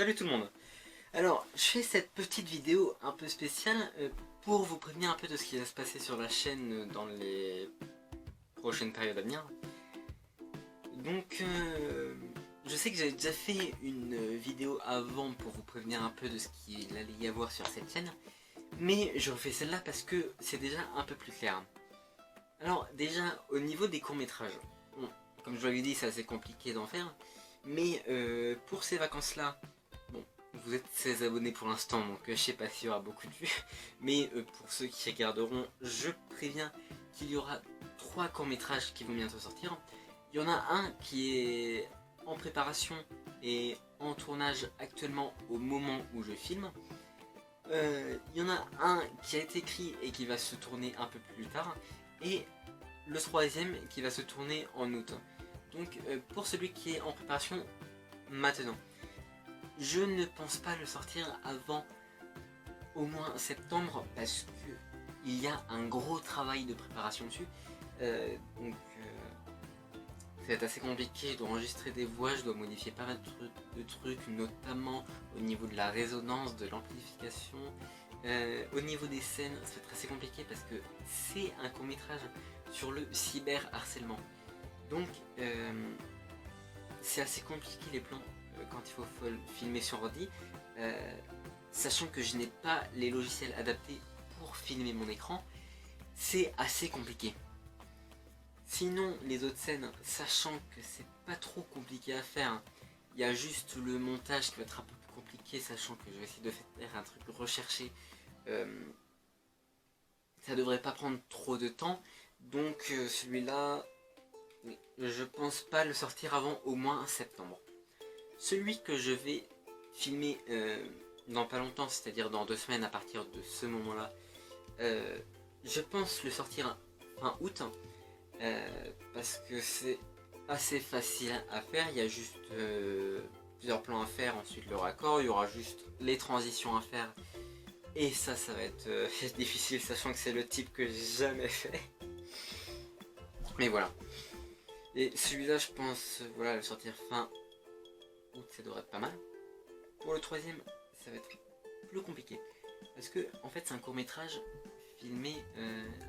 Salut tout le monde. Alors, je fais cette petite vidéo un peu spéciale pour vous prévenir un peu de ce qui va se passer sur la chaîne dans les prochaines périodes à venir. Donc, je sais que j'avais déjà fait une vidéo avant pour vous prévenir un peu de ce qu'il allait y avoir sur cette chaîne, mais je refais celle-là parce que c'est déjà un peu plus clair. Alors, déjà, au niveau des courts-métrages, bon, comme je vous l'avais dit, c'est assez compliqué d'en faire, mais pour ces vacances-là, bon, vous êtes 16 abonnés pour l'instant, donc je sais pas s'il y aura beaucoup de vues, mais pour ceux qui regarderont, je préviens qu'il y aura 3 courts-métrages qui vont bientôt sortir. Il y en a un qui est en préparation et en tournage actuellement au moment où je filme. Il y en a un qui a été écrit et qui va se tourner un peu plus tard, et le troisième qui va se tourner en août. Donc pour celui qui est en préparation maintenant, je ne pense pas le sortir avant au moins septembre parce que il y a un gros travail de préparation dessus. Donc ça va être assez compliqué, je dois enregistrer des voix, je dois modifier pas mal de trucs, notamment au niveau de la résonance, de l'amplification. Au niveau des scènes, ça va être assez compliqué parce que c'est un court métrage sur le cyberharcèlement. Donc c'est assez compliqué les plans quand il faut filmer sur ordi, sachant que je n'ai pas les logiciels adaptés pour filmer mon écran, c'est assez compliqué. Sinon les autres scènes, sachant que c'est pas trop compliqué à faire, il y a juste le montage qui va être un peu plus compliqué, sachant que je vais essayer de faire un truc recherché. Ça devrait pas prendre trop de temps, donc celui-là, je pense pas le sortir avant au moins septembre. Celui que je vais filmer dans pas longtemps, c'est-à-dire dans 2 semaines à partir de ce moment-là, je pense le sortir fin août, parce que c'est assez facile à faire. Il y a juste plusieurs plans à faire, ensuite le raccord, il y aura juste les transitions à faire, et ça va être difficile, sachant que c'est le type que j'ai jamais fait. Mais voilà. Et celui-là, je pense, voilà, le sortir fin août, ça devrait être pas mal. Pour le troisième, ça va être plus compliqué, parce que en fait c'est un court métrage filmé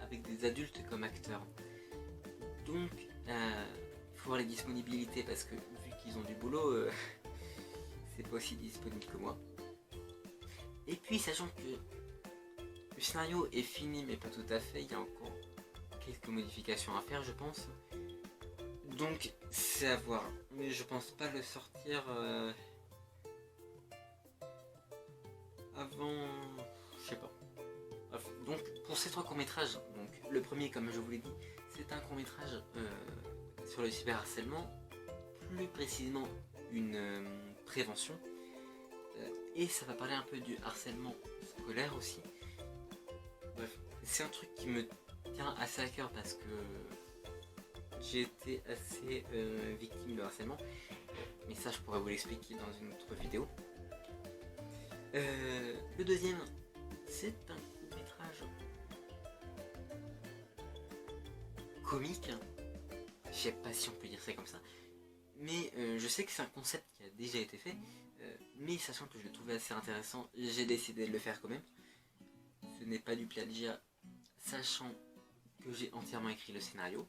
avec des adultes comme acteurs. Donc il faut voir les disponibilités, parce que vu qu'ils ont du boulot, c'est pas aussi disponible que moi. Et puis sachant que le scénario est fini mais pas tout à fait, il y a encore quelques modifications à faire je pense. Donc c'est à voir, mais je pense pas le sortir avant, je sais pas. Donc pour ces 3 courts-métrages, donc le premier, comme je vous l'ai dit, c'est un court-métrage sur le cyberharcèlement, plus précisément une prévention, et ça va parler un peu du harcèlement scolaire aussi. Bref, c'est un truc qui me tient assez à cœur parce que j'ai été assez victime de harcèlement, mais ça je pourrais vous l'expliquer dans une autre vidéo. Le deuxième, c'est un court-métrage comique, je sais pas si on peut dire ça comme ça, mais je sais que c'est un concept qui a déjà été fait, mais sachant que je le trouvais assez intéressant, j'ai décidé de le faire quand même. Ce n'est pas du plagiat, sachant que j'ai entièrement écrit le scénario.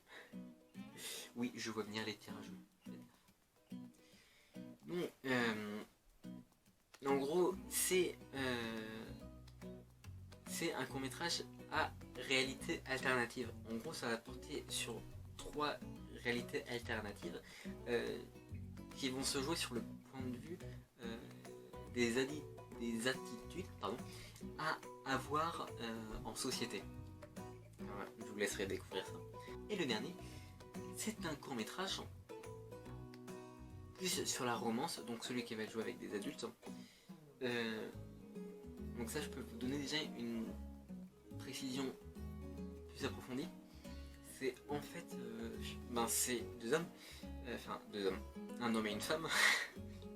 Oui, je vois venir les tirages. Donc, en gros, c'est un court-métrage à réalité alternative. En gros, ça va porter sur 3 réalités alternatives qui vont se jouer sur le point de vue des attitudes à avoir en société. Voilà, je vous laisserai découvrir ça. Et le dernier, c'est un court-métrage plus sur la romance, donc celui qui va être joué avec des adultes. Donc ça, je peux vous donner déjà une précision plus approfondie. C'est en fait, c'est 2 hommes, enfin 2 hommes, un homme et une femme,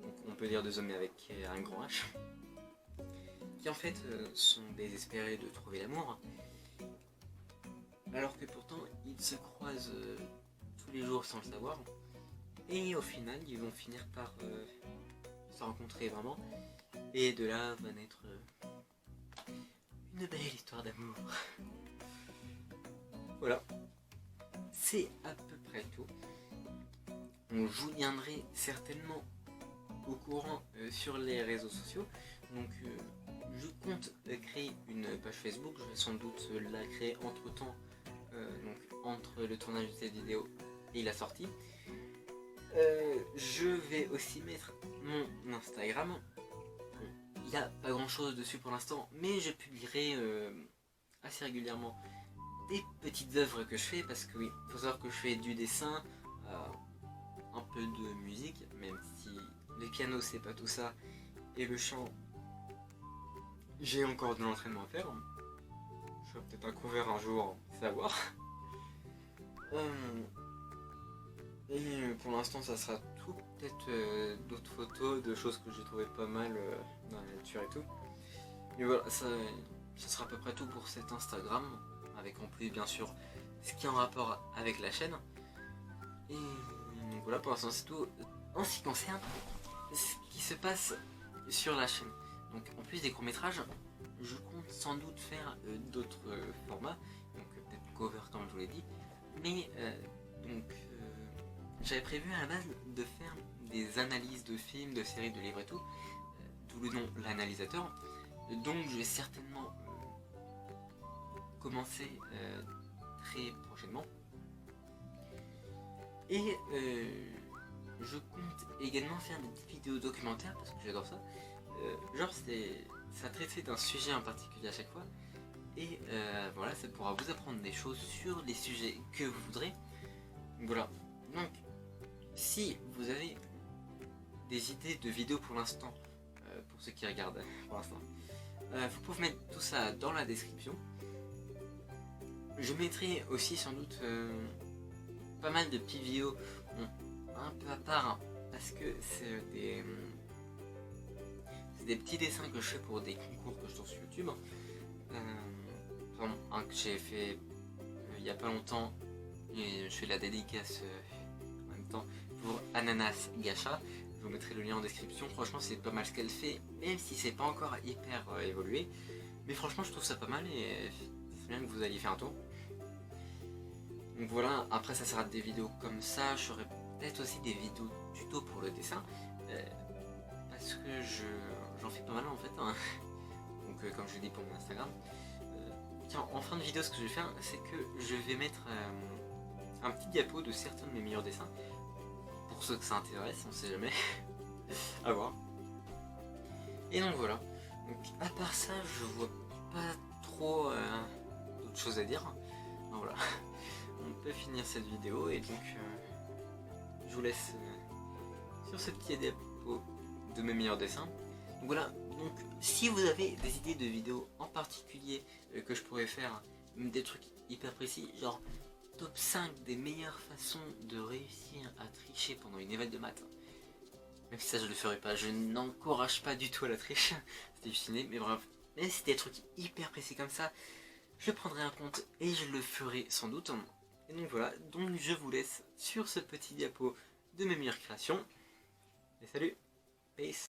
donc on peut dire 2 hommes mais avec un grand H, qui en fait sont désespérés de trouver l'amour, alors que pourtant ils se croisent tous les jours sans le savoir, et au final ils vont finir par se rencontrer vraiment. Et de là va naître une belle histoire d'amour. Voilà, c'est à peu près tout. Donc, je vous tiendrai certainement au courant sur les réseaux sociaux. Donc je compte créer une page Facebook. Je vais sans doute la créer entre temps, donc entre le tournage de cette vidéo et la sortie. Je vais aussi mettre mon Instagram. Il n'y a pas grand chose dessus pour l'instant, mais je publierai assez régulièrement des petites œuvres que je fais, parce que oui, il faut savoir que je fais du dessin, un peu de musique, même si le piano c'est pas tout ça, et le chant j'ai encore de l'entraînement à faire. Je ferai peut-être un cover un jour, savoir. Et pour l'instant ça sera tout, peut-être d'autres photos de choses que j'ai trouvé pas mal dans la nature et tout. Mais voilà, ça sera à peu près tout pour cet Instagram, avec en plus bien sûr ce qui est en rapport avec la chaîne. Et donc voilà, pour l'instant c'est tout en ce qui concerne ce qui se passe sur la chaîne. Donc en plus des courts-métrages, je compte sans doute faire d'autres formats, donc peut-être cover comme je vous l'ai dit, mais j'avais prévu à la base de faire des analyses de films, de séries, de livres et tout, d'où le nom l'analysateur. Donc je vais certainement commencer très prochainement. Et je compte également faire des petites vidéos documentaires, parce que j'adore ça. Genre ça traite d'un sujet en particulier à chaque fois. Et voilà, ça pourra vous apprendre des choses sur les sujets que vous voudrez. Voilà, donc si vous avez des idées de vidéos pour l'instant, pour ceux qui regardent pour l'instant, vous pouvez mettre tout ça dans la description. Je mettrai aussi sans doute pas mal de petites vidéos, un peu à part, hein, parce que c'est des petits dessins que je fais pour des concours que je trouve sur YouTube. Un que j'ai fait il y a pas longtemps, et je fais la dédicace en même temps pour Ananas Gacha. Je vous mettrai le lien en description. Franchement c'est pas mal ce qu'elle fait, même si c'est pas encore hyper évolué, mais franchement je trouve ça pas mal, et c'est bien que vous alliez faire un tour. Donc voilà, après ça sera des vidéos comme ça, je ferai peut-être aussi des vidéos tuto pour le dessin, parce que j'en fais pas mal en fait, hein. Donc comme je l'ai dit pour mon Instagram. Tiens, en fin de vidéo ce que je vais faire, c'est que je vais mettre un petit diapo de certains de mes meilleurs dessins, pour ceux que ça intéresse, on sait jamais, à voir. Et donc voilà, donc à part ça je vois pas trop d'autres choses à dire, donc voilà. On peut finir cette vidéo, et donc je vous laisse sur ce petit diapo de mes meilleurs dessins. Donc voilà, donc si vous avez des idées de vidéos en particulier que je pourrais faire, même des trucs hyper précis, genre top 5 des meilleures façons de réussir à tricher pendant une éval de maths, même si ça je le ferai pas, je n'encourage pas du tout à la triche, c'est difficile, mais bref, mais si des trucs hyper précis comme ça, je prendrai un compte et je le ferai sans doute. Et donc voilà, donc je vous laisse sur ce petit diapo de mes meilleures créations. Et salut, peace.